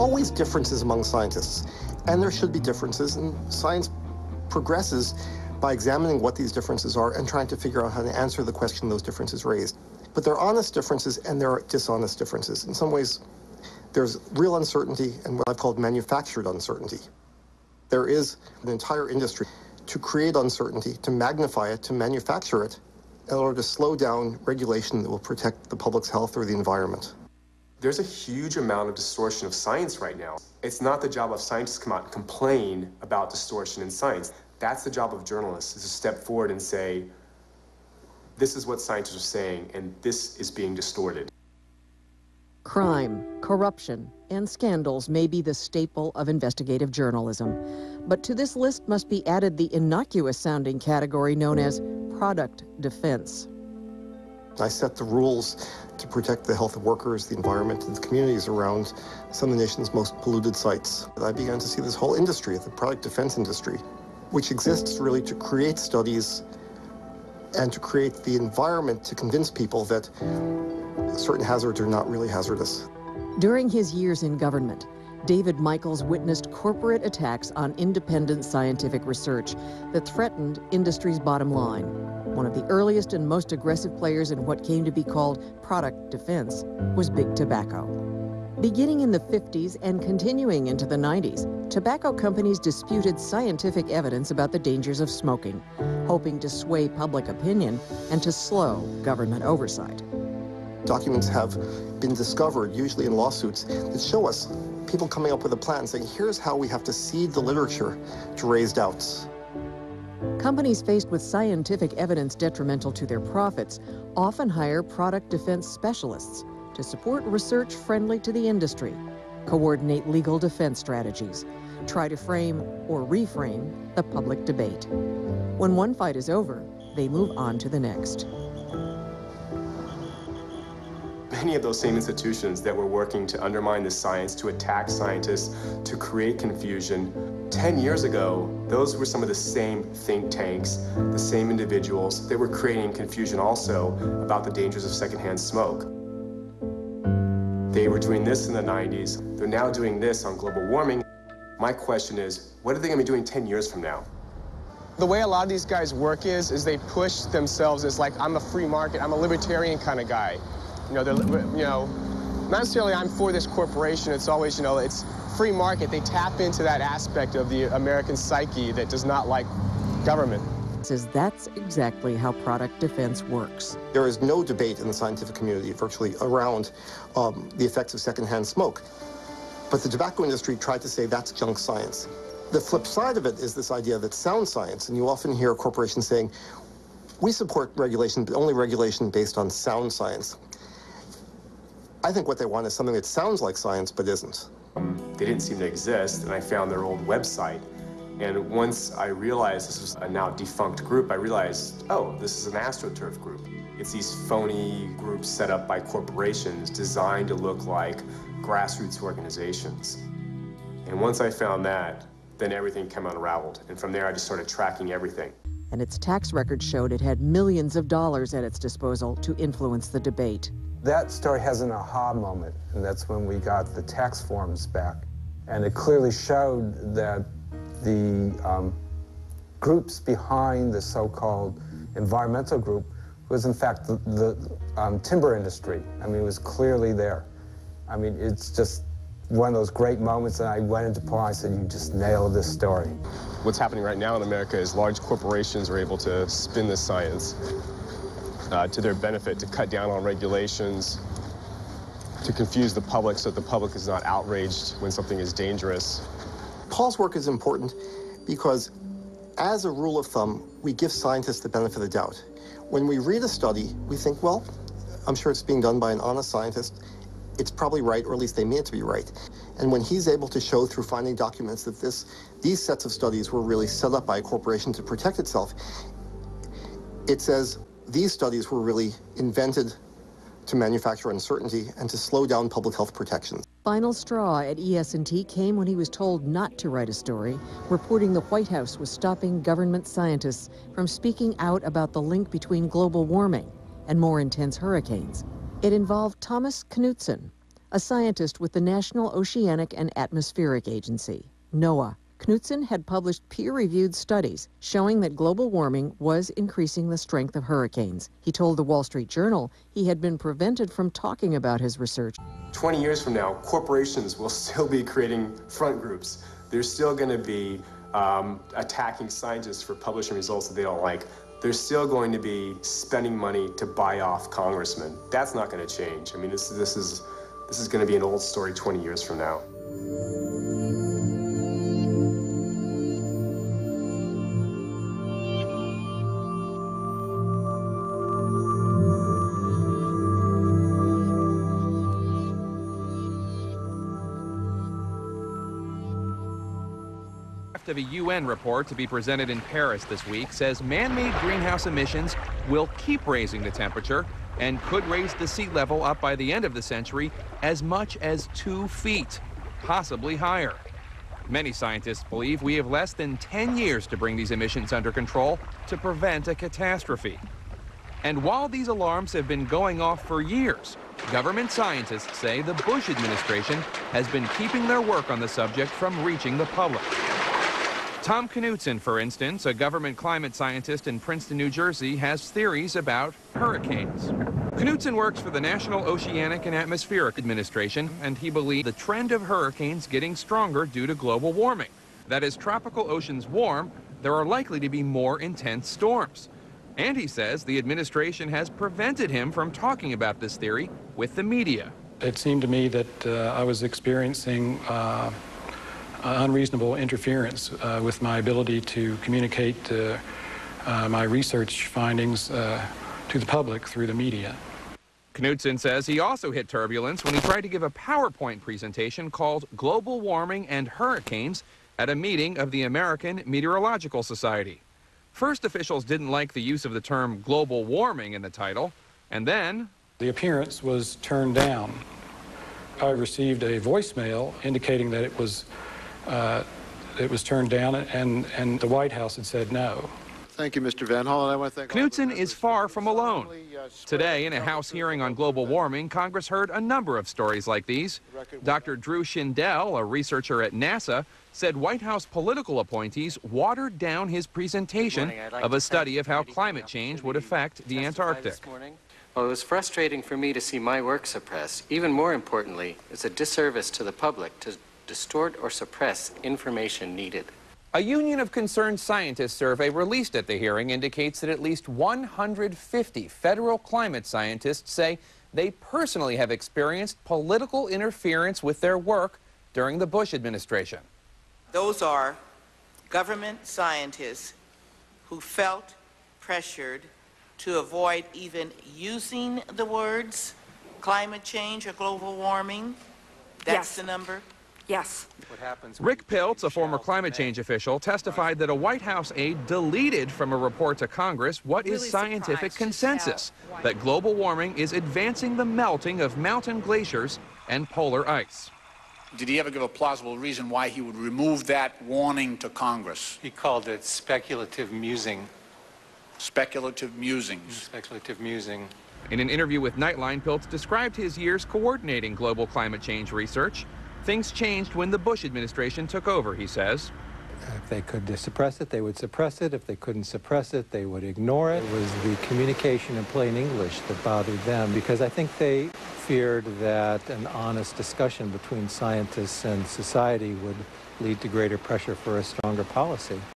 always differences among scientists, and there should be differences, and science progresses by examining what these differences are and trying to figure out how to answer the question those differences raised. But there are honest differences and there are dishonest differences. In some ways, there's real uncertainty and what I've called manufactured uncertainty. There is an entire industry to create uncertainty, to magnify it, to manufacture it, in order to slow down regulation that will protect the public's health or the environment. There's a huge amount of distortion of science right now. It's not the job of scientists to come out and complain about distortion in science. That's the job of journalists, is to step forward and say, this is what scientists are saying, and this is being distorted. Crime, corruption, and scandals may be the staple of investigative journalism. But to this list must be added the innocuous-sounding category known as product defense. I set the rules to protect the health of workers, the environment, and the communities around some of the nation's most polluted sites. I began to see this whole industry, the product defense industry, which exists really to create studies and to create the environment to convince people that certain hazards are not really hazardous. During his years in government, David Michaels witnessed corporate attacks on independent scientific research that threatened industry's bottom line. One of the earliest and most aggressive players in what came to be called product defense was big tobacco. Beginning in the 50s and continuing into the 90s, tobacco companies disputed scientific evidence about the dangers of smoking, hoping to sway public opinion and to slow government oversight. Documents have been discovered, usually in lawsuits, that show us people coming up with a plan saying, here's how we have to seed the literature to raise doubts. Companies faced with scientific evidence detrimental to their profits often hire product defense specialists to support research friendly to the industry, coordinate legal defense strategies, try to frame or reframe the public debate. When one fight is over, they move on to the next. Many of those same institutions that were working to undermine the science, to attack scientists, to create confusion, 10 years ago, those were some of the same think tanks, the same individuals that were creating confusion also about the dangers of secondhand smoke. They were doing this in the 90s. They're now doing this on global warming. My question is, what are they going to be doing 10 years from now? The way a lot of these guys work is they push themselves as like, I'm a free market, I'm a libertarian kind of guy. Not necessarily I'm for this corporation. It's always, it's free market. They tap into that aspect of the American psyche that does not like government. Says that's exactly how product defense works. There is no debate in the scientific community virtually around the effects of secondhand smoke. But the tobacco industry tried to say that's junk science. The flip side of it is this idea that sound science, and you often hear corporations saying, we support regulation, but only regulation based on sound science. I think what they want is something that sounds like science, but isn't. They didn't seem to exist, and I found their old website. And once I realized this was a now defunct group, I realized, oh, this is an AstroTurf group. It's these phony groups set up by corporations designed to look like grassroots organizations. And once I found that, then everything came unraveled. And from there, I just started tracking everything. And its tax records showed it had millions of dollars at its disposal to influence the debate. That story has an aha moment, and that's when we got the tax forms back. And it clearly showed that the groups behind the so-called environmental group was in fact the timber industry. I mean, it was clearly there. I mean, it's just one of those great moments, and I went into Paul and I said, you just nailed this story. What's happening right now in America is large corporations are able to spin this science to their benefit, to cut down on regulations, to confuse the public so that the public is not outraged when something is dangerous. Paul's work is important because, as a rule of thumb, we give scientists the benefit of the doubt. When we read a study, we think, well, I'm sure it's being done by an honest scientist. It's probably right, or at least they mean it to be right. And when he's able to show through finding documents that these sets of studies were really set up by a corporation to protect itself, it says these studies were really invented to manufacture uncertainty and to slow down public health protections. Final straw at ES&T came when he was told not to write a story, reporting the White House was stopping government scientists from speaking out about the link between global warming and more intense hurricanes. It involved Thomas Knutson, a scientist with the National Oceanic and Atmospheric Agency, NOAA. Knutson had published peer-reviewed studies showing that global warming was increasing the strength of hurricanes. He told the Wall Street Journal he had been prevented from talking about his research. 20 years from now, corporations will still be creating front groups. They're still going to be attacking scientists for publishing results that they don't like. They're still going to be spending money to buy off congressmen. That's not going to change. I mean, this is going to be an old story 20 years from now. Of a UN report to be presented in Paris this week says man-made greenhouse emissions will keep raising the temperature and could raise the sea level up by the end of the century as much as 2 feet, possibly higher. Many scientists believe we have less than 10 years to bring these emissions under control to prevent a catastrophe. And while these alarms have been going off for years, government scientists say the Bush administration has been keeping their work on the subject from reaching the public. Tom Knutson, for instance, a government climate scientist in Princeton, New Jersey, has theories about hurricanes. Knutson works for the National Oceanic and Atmospheric Administration, and he believes the trend of hurricanes getting stronger due to global warming. That as tropical oceans warm, there are likely to be more intense storms. And he says the administration has prevented him from talking about this theory with the media. It seemed to me that I was experiencing unreasonable interference with my ability to communicate my research findings to the public through the media. Knutson says he also hit turbulence when he tried to give a PowerPoint presentation called Global Warming and Hurricanes at a meeting of the American Meteorological Society. First, officials didn't like the use of the term global warming in the title, and then the appearance was turned down. I received a voicemail indicating that it was turned down, and the White House had said no. Thank you, Mr. Van Hollen. I want to thank Knutson is far from alone. Today, in a House hearing on global warming, Congress heard a number of stories like these. Dr. Drew Shindell, a researcher at NASA, said White House political appointees watered down his presentation of a study of how climate change would affect the Antarctic. Well, it was frustrating for me to see my work suppressed. Even more importantly, it's a disservice to the public to distort or suppress information needed. A Union of Concerned Scientists survey released at the hearing indicates that at least 150 federal climate scientists say they personally have experienced political interference with their work during the Bush administration. Those are government scientists who felt pressured to avoid even using the words climate change or global warming. That's the number. Yes. Rick Piltz, a former climate change official, testified that a White House aide deleted from a report to Congress what is scientific consensus, that global warming is advancing the melting of mountain glaciers and polar ice. Did he ever give a plausible reason why he would remove that warning to Congress? He called it speculative musing. Speculative musings. Speculative musing. In an interview with Nightline, Piltz described his years coordinating global climate change research. Things changed when the Bush administration took over, he says. If they could suppress it, they would suppress it. If they couldn't suppress it, they would ignore it. It was the communication in plain English that bothered them, because I think they feared that an honest discussion between scientists and society would lead to greater pressure for a stronger policy.